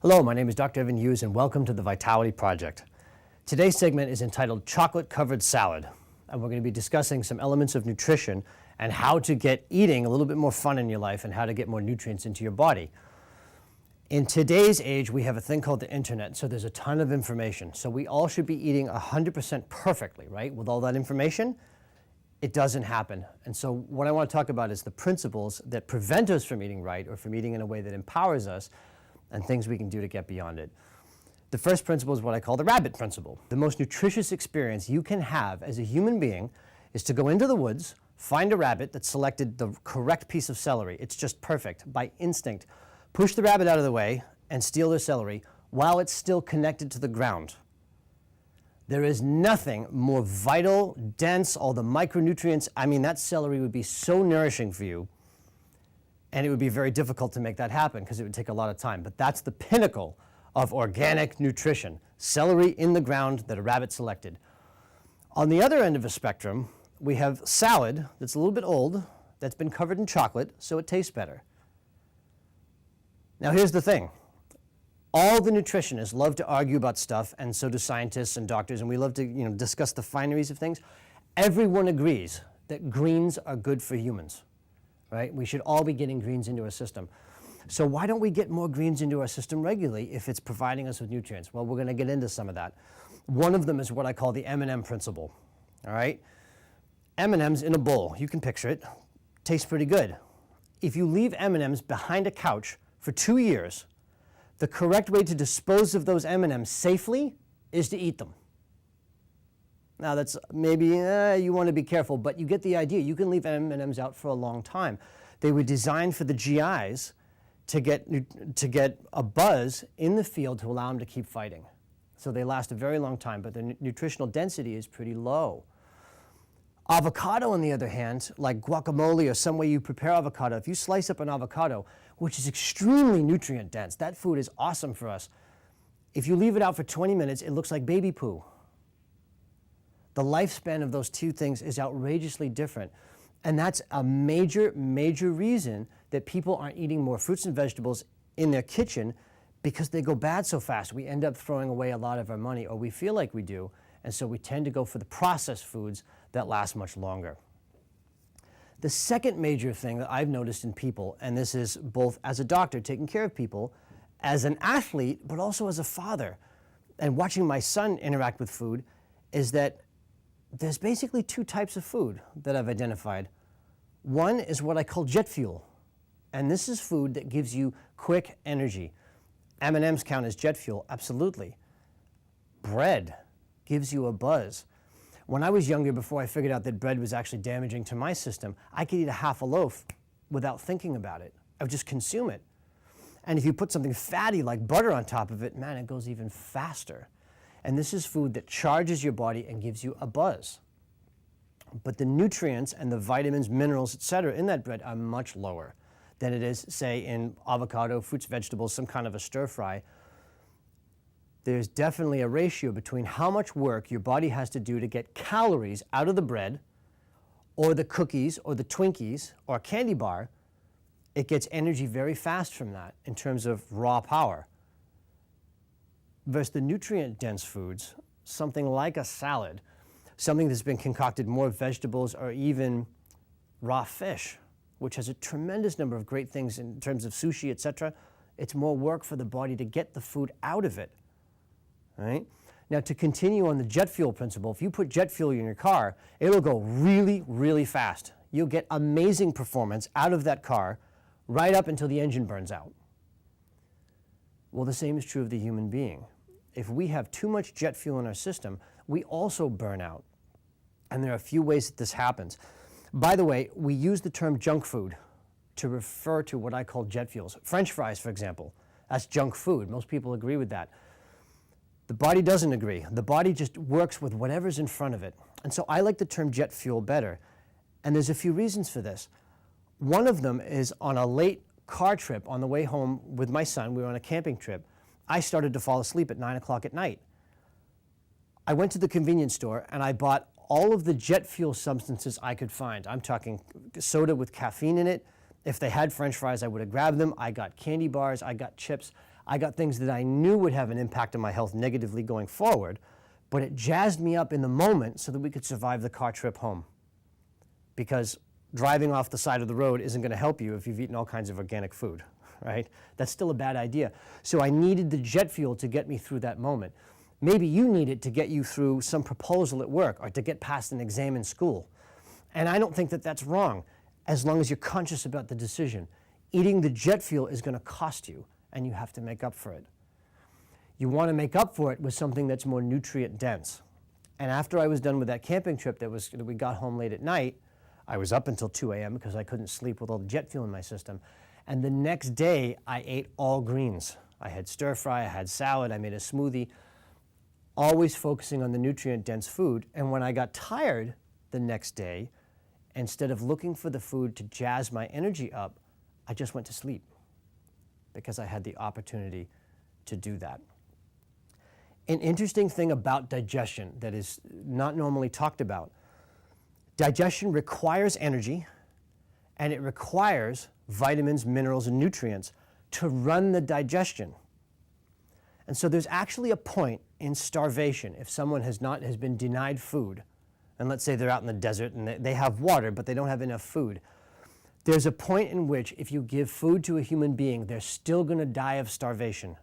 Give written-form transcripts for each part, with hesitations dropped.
Hello, my name is Dr. Evan Hughes and welcome to the Vitality Project. Today's segment is entitled Chocolate Covered Salad, and we're going to be discussing some elements of nutrition and how to get eating a little bit more fun in your life and how to get more nutrients into your body. In today's age, we have a thing called the internet, so there's a ton of information. So we all should be eating 100% perfectly, right? With all that information, it doesn't happen. And so what I want to talk about is the principles that prevent us from eating right or from eating in a way that empowers us and things we can do to get beyond it. The first principle is what I call the rabbit principle. The most nutritious experience you can have as a human being is to go into the woods, find a rabbit that selected the correct piece of celery. It's just perfect, by instinct. Push the rabbit out of the way and steal their celery while it's still connected to the ground. There is nothing more vital, dense, all the micronutrients. I mean, that celery would be so nourishing for you, and it would be very difficult to make that happen because it would take a lot of time. But that's the pinnacle of organic nutrition, celery in the ground that a rabbit selected. On the other end of the spectrum, we have salad that's a little bit old, that's been covered in chocolate, so it tastes better. Now here's the thing. All the nutritionists love to argue about stuff, and so do scientists and doctors, and we love to discuss the fineries of things. Everyone agrees that greens are good for humans. Right? We should all be getting greens into our system. So why don't we get more greens into our system regularly if it's providing us with nutrients? Well, we're going to get into some of that. One of them is what I call the Eminem Principle. All right? M&Ms in a bowl. You can picture it. Tastes pretty good. If you leave M&Ms behind a couch for 2 years, the correct way to dispose of those M&Ms safely is to eat them. Now that's maybe you want to be careful, but you get the idea. You can leave M&Ms out for a long time. They were designed for the GIs to get a buzz in the field to allow them to keep fighting. So they last a very long time, but the nutritional density is pretty low. Avocado, on the other hand, like guacamole or some way you prepare avocado, if you slice up an avocado, which is extremely nutrient dense, that food is awesome for us. If you leave it out for 20 minutes, it looks like baby poo. The lifespan of those two things is outrageously different. And that's a major, major reason that people aren't eating more fruits and vegetables in their kitchen, because they go bad so fast. We end up throwing away a lot of our money, or we feel like we do, and so we tend to go for the processed foods that last much longer. The second major thing that I've noticed in people, and this is both as a doctor taking care of people, as an athlete, but also as a father, and watching my son interact with food, is that there's basically two types of food that I've identified. One is what I call jet fuel, and this is food that gives you quick energy. M&Ms count as jet fuel, absolutely. Bread gives you a buzz. When I was younger, before I figured out that bread was actually damaging to my system, I could eat a half a loaf without thinking about it. I would just consume it. And if you put something fatty like butter on top of it, man, it goes even faster. And this is food that charges your body and gives you a buzz. But the nutrients and the vitamins, minerals, etc. in that bread are much lower than it is, say, in avocado, fruits, vegetables, some kind of a stir fry. There's definitely a ratio between how much work your body has to do to get calories out of the bread or the cookies or the Twinkies or a candy bar. It gets energy very fast from that in terms of raw power. Versus the nutrient-dense foods, something like a salad, something that's been concocted more vegetables or even raw fish, which has a tremendous number of great things in terms of sushi, etc. It's more work for the body to get the food out of it. Right? Now, to continue on the jet fuel principle, if you put jet fuel in your car, it'll go really, really fast. You'll get amazing performance out of that car right up until the engine burns out. Well, the same is true of the human being. If we have too much jet fuel in our system, we also burn out. And there are a few ways that this happens. By the way, we use the term junk food to refer to what I call jet fuels. French fries, for example, that's junk food. Most people agree with that. The body doesn't agree. The body just works with whatever's in front of it. And so I like the term jet fuel better. And there's a few reasons for this. One of them is on a late car trip on the way home with my son. We were on a camping trip. I started to fall asleep at 9 o'clock at night. I went to the convenience store and I bought all of the jet fuel substances I could find. I'm talking soda with caffeine in it. If they had French fries, I would have grabbed them. I got candy bars, I got chips. I got things that I knew would have an impact on my health negatively going forward, but it jazzed me up in the moment so that we could survive the car trip home. Because driving off the side of the road isn't going to help you if you've eaten all kinds of organic food, right? That's still a bad idea. So I needed the jet fuel to get me through that moment. Maybe you need it to get you through some proposal at work or to get past an exam in school. And I don't think that that's wrong, as long as you're conscious about the decision. Eating the jet fuel is going to cost you, and you have to make up for it. You want to make up for it with something that's more nutrient dense. And after I was done with that camping trip that we got home late at night, I was up until 2 a.m. because I couldn't sleep with all the jet fuel in my system. And the next day, I ate all greens. I had stir fry, I had salad, I made a smoothie, always focusing on the nutrient-dense food. And when I got tired the next day, instead of looking for the food to jazz my energy up, I just went to sleep because I had the opportunity to do that. An interesting thing about digestion that is not normally talked about: digestion requires energy, and it requires vitamins, minerals, and nutrients to run the digestion. And so there's actually a point in starvation if someone has been denied food, and let's say they're out in the desert and they have water, but they don't have enough food. There's a point in which if you give food to a human being, they're still going to die of starvation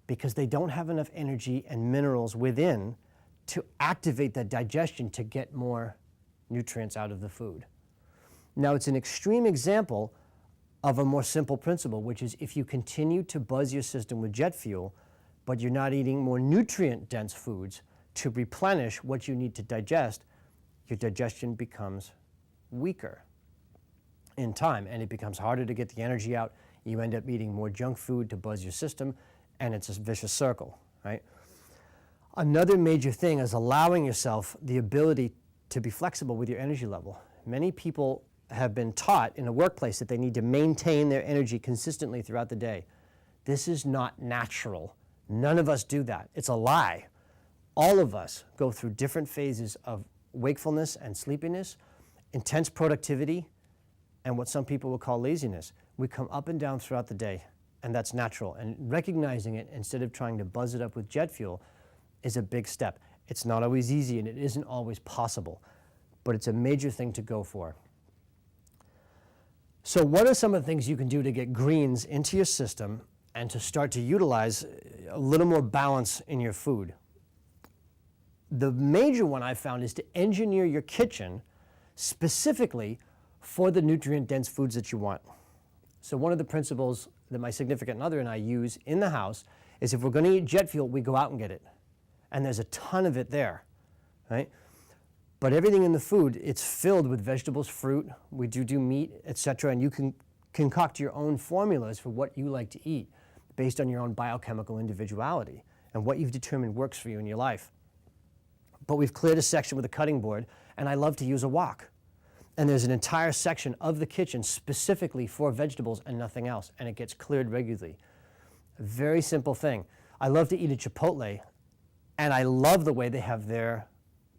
because they don't have enough energy and minerals within to activate that digestion to get more nutrients out of the food. Now, it's an extreme example of a more simple principle, which is if you continue to buzz your system with jet fuel, but you're not eating more nutrient-dense foods to replenish what you need to digest, your digestion becomes weaker in time, and it becomes harder to get the energy out. You end up eating more junk food to buzz your system, and it's a vicious circle, right? Another major thing is allowing yourself the ability to be flexible with your energy level. Many people have been taught in a workplace that they need to maintain their energy consistently throughout the day. This is not natural. None of us do that. It's a lie. All of us go through different phases of wakefulness and sleepiness, intense productivity, and what some people will call laziness. We come up and down throughout the day, and that's natural. And recognizing it instead of trying to buzz it up with jet fuel is a big step. It's not always easy, and it isn't always possible, but it's a major thing to go for. So what are some of the things you can do to get greens into your system and to start to utilize a little more balance in your food? The major one I found is to engineer your kitchen specifically for the nutrient-dense foods that you want. So one of the principles that my significant other and I use in the house is if we're going to eat jet fuel, we go out and get it. And there's a ton of it there, right? But everything in the food, it's filled with vegetables, fruit, we do meat, etc. And you can concoct your own formulas for what you like to eat based on your own biochemical individuality and what you've determined works for you in your life. But we've cleared a section with a cutting board, and I love to use a wok. And there's an entire section of the kitchen specifically for vegetables and nothing else, and it gets cleared regularly. A very simple thing. I love to eat at Chipotle, and I love the way they have their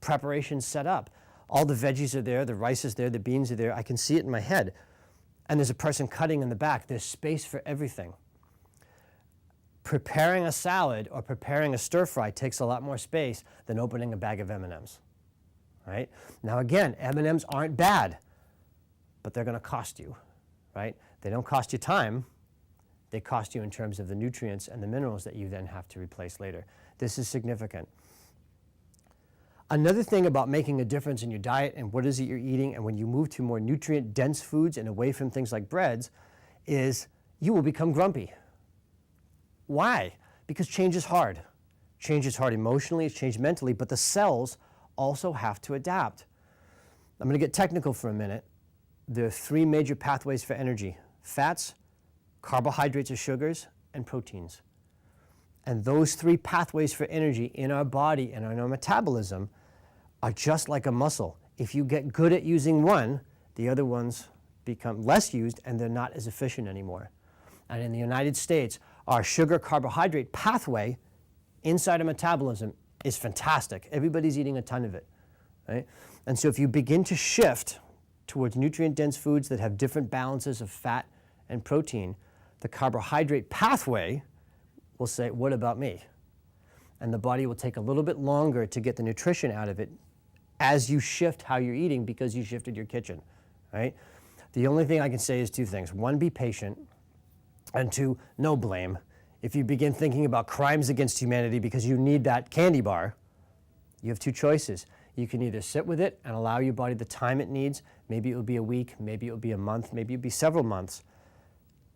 preparation set up. All the veggies are there, the rice is there, the beans are there. I can see it in my head. And there's a person cutting in the back. There's space for everything. Preparing a salad or preparing a stir fry takes a lot more space than opening a bag of M&Ms, right? Now again, M&Ms aren't bad, but they're going to cost you, right? They don't cost you time. They cost you in terms of the nutrients and the minerals that you then have to replace later. This is significant. Another thing about making a difference in your diet and what is it you're eating, and when you move to more nutrient-dense foods and away from things like breads, is you will become grumpy. Why? Because change is hard. Change is hard emotionally, it's change mentally, but the cells also have to adapt. I'm going to get technical for a minute. There are three major pathways for energy: fats, carbohydrates or sugars, and proteins. And those three pathways for energy in our body and in our metabolism are just like a muscle. If you get good at using one, the other ones become less used and they're not as efficient anymore. And in the United States, our sugar-carbohydrate pathway inside of metabolism is fantastic. Everybody's eating a ton of it, right? And so if you begin to shift towards nutrient-dense foods that have different balances of fat and protein, the carbohydrate pathway will say, what about me? And the body will take a little bit longer to get the nutrition out of it as you shift how you're eating because you shifted your kitchen, right? The only thing I can say is two things. One, be patient, and two, no blame. If you begin thinking about crimes against humanity because you need that candy bar, you have two choices. You can either sit with it and allow your body the time it needs. Maybe it will be a week, maybe it will be a month, maybe it'll be several months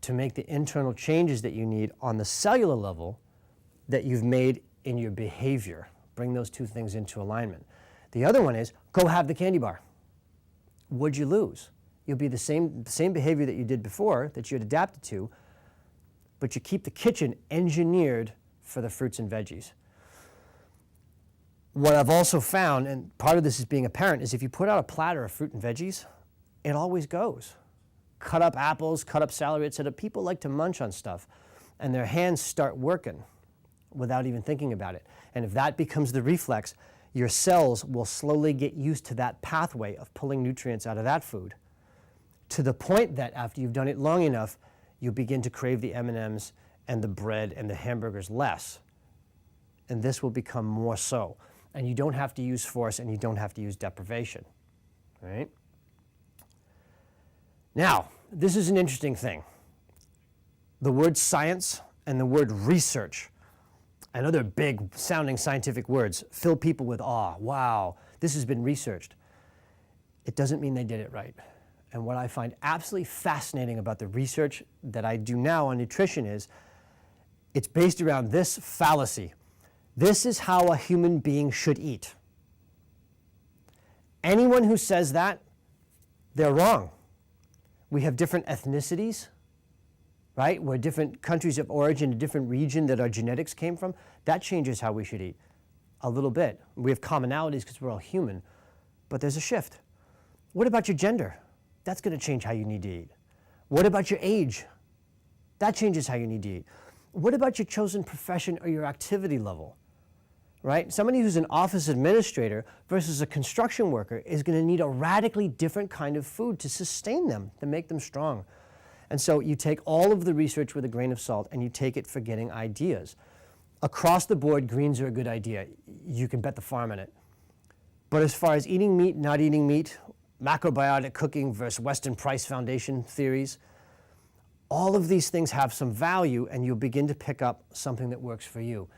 to make the internal changes that you need on the cellular level that you've made in your behavior. Bring those two things into alignment. The other one is go have the candy bar. What'd you lose? You'll be the same behavior that you did before that you had adapted to, but you keep the kitchen engineered for the fruits and veggies. What I've also found, and part of this is being a parent, is if you put out a platter of fruit and veggies, it always goes. Cut up apples, cut up celery, etc. People like to munch on stuff, and their hands start working without even thinking about it. And if that becomes the reflex, your cells will slowly get used to that pathway of pulling nutrients out of that food, to the point that after you've done it long enough, you'll begin to crave the M&Ms and the bread and the hamburgers less. And this will become more so. And you don't have to use force and you don't have to use deprivation, right? Now, this is an interesting thing. The word science and the word research and other big sounding scientific words fill people with awe. Wow, this has been researched. It doesn't mean they did it right. And what I find absolutely fascinating about the research that I do now on nutrition is it's based around this fallacy. This is how a human being should eat. Anyone who says that, they're wrong. We have different ethnicities, right? We're different countries of origin, a different region that our genetics came from. That changes how we should eat a little bit. We have commonalities because we're all human, but there's a shift. What about your gender? That's going to change how you need to eat. What about your age? That changes how you need to eat. What about your chosen profession or your activity level? Right? Somebody who's an office administrator versus a construction worker is going to need a radically different kind of food to sustain them, to make them strong. And so you take all of the research with a grain of salt and you take it for getting ideas. Across the board, greens are a good idea. You can bet the farm on it. But as far as eating meat, not eating meat, macrobiotic cooking versus Weston Price Foundation theories, all of these things have some value and you'll begin to pick up something that works for you.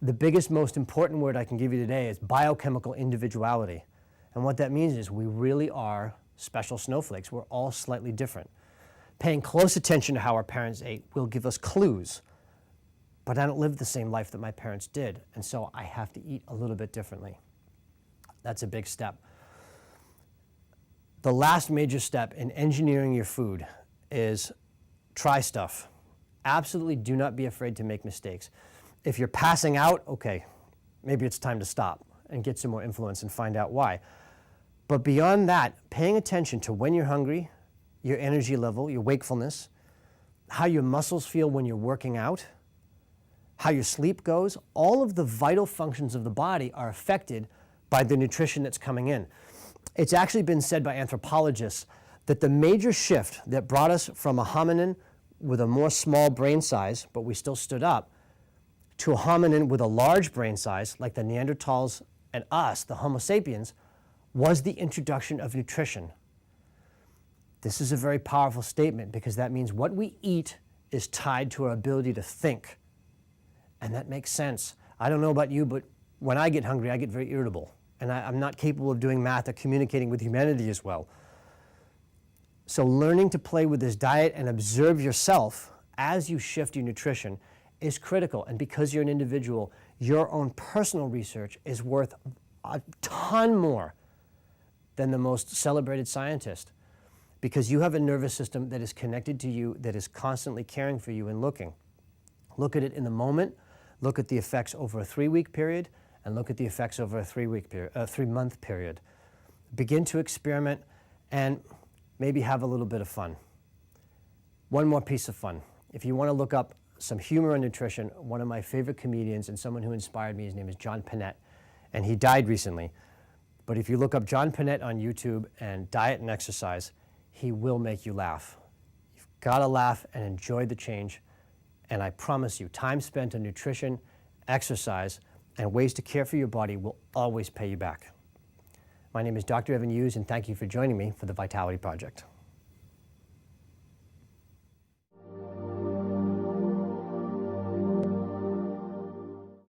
The biggest, most important word I can give you today is biochemical individuality. And what that means is we really are special snowflakes. We're all slightly different. Paying close attention to how our parents ate will give us clues. But I don't live the same life that my parents did, and so I have to eat a little bit differently. That's a big step. The last major step in engineering your food is try stuff. Absolutely do not be afraid to make mistakes. If you're passing out, okay, maybe it's time to stop and get some more influence and find out why. But beyond that, paying attention to when you're hungry, your energy level, your wakefulness, how your muscles feel when you're working out, how your sleep goes, all of the vital functions of the body are affected by the nutrition that's coming in. It's actually been said by anthropologists that the major shift that brought us from a hominin with a more small brain size, but we still stood up, to a hominin with a large brain size, like the Neanderthals and us, the Homo sapiens, was the introduction of nutrition. This is a very powerful statement because that means what we eat is tied to our ability to think. And that makes sense. I don't know about you, but when I get hungry, I get very irritable. And I'm not capable of doing math or communicating with humanity as well. So learning to play with this diet and observe yourself as you shift your nutrition is critical. And because you're an individual, your own personal research is worth a ton more than the most celebrated scientist, because you have a nervous system that is connected to you, that is constantly caring for you and looking. Look at it in the moment, look at the effects over a 3-week period, and look at the effects over a 3-month period. Begin to experiment and maybe have a little bit of fun. One more piece of fun. If you want to look up some humor and nutrition, one of my favorite comedians and someone who inspired me, his name is John Pinette, and he died recently. But if you look up John Pinette on YouTube and diet and exercise, he will make you laugh. You've Gotta laugh and enjoy the change. And I promise you, time spent on nutrition, exercise, and ways to care for your body will always pay you back. My name is Dr. Evan Hughes, and thank you for joining me for the Vitality Project.